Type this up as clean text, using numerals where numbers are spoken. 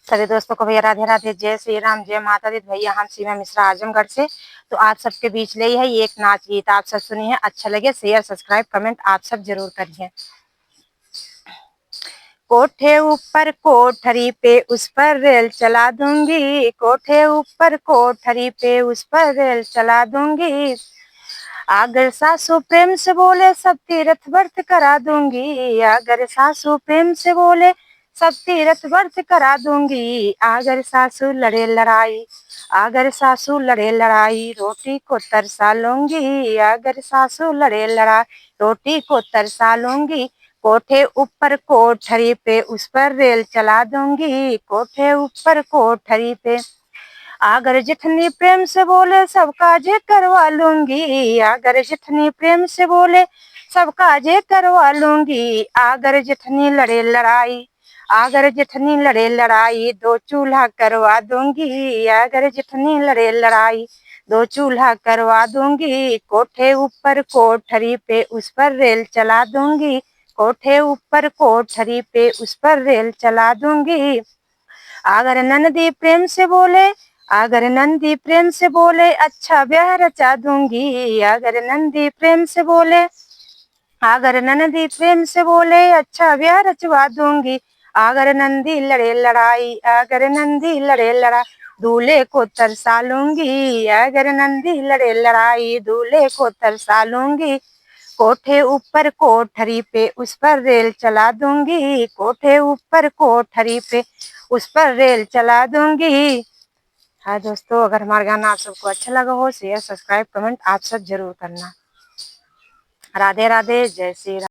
सभी दोस्तों को भैया राधे राधे, जय श्री राम, जय माता दी। भैया हम सीमा मिश्रा आजमगढ़ से। तो आप सबके बीच ले है एक नाच गीत, आप सब सुनिए, अच्छा लगे शेयर सब्सक्राइब कमेंट आप सब जरूर करिए। कोठे ऊपर कोठरी पे उस पर रेल चला दूंगी, कोठे ऊपर कोठरी पे उस पर रेल चला दूंगी। अगर सासू प्रेम से बोले सब तीर्थ व्रत करा दूंगी, अगर सासू प्रेम से बोले सब तीर्थ व्रत करा दूंगी। अगर सासू लड़े लड़ाई, अगर सासू लड़े लड़ाई रोटी को तरसा लूंगी, अगर सासू लड़े लड़ाई रोटी को तरसा लूंगी। कोठे ऊपर कोठरी पे उस पर रेल चला दूंगी, कोठे ऊपर कोठरी पे। अगर जितनी प्रेम से बोले सब काजे करवा लूंगी, अगर जितनी प्रेम से बोले सब काजे करवा लूंगी। अगर जितनी लड़े लड़ाई, अगर जितनी लड़े लड़ाई दो चूल्हा करवा दूंगी, अगर जितनी लड़े लड़ाई दो चूल्हा करवा दूंगी। कोठे ऊपर कोठरी पे उस पर रेल चला दूंगी, कोठे ऊपर कोठरी पे उस पर रेल चला दूंगी। अगर नंदी प्रेम से बोले, अगर नंदी प्रेम से बोले अच्छा ब्याह रचा दूंगी, अगर नंदी प्रेम से बोले, अगर नंदी प्रेम से बोले अच्छा ब्याह रचवा दूंगी। अगर नंदी लड़े लड़ाई, अगर नंदी लड़े लड़ाई दूल्हे को तरसा लूंगी, अगर नंदी लड़े लड़ाई दूल्हे को तरसा लूंगी। कोठे ऊपर कोठरी पे उस पर रेल चला दूंगी, कोठे ऊपर कोठरी पे उस पर रेल चला दूंगी। हाँ दोस्तों, अगर हमारा गाना आप सबको अच्छा लगा हो शेयर सब्सक्राइब कमेंट आप सब जरूर करना। राधे राधे, जय श्री राम।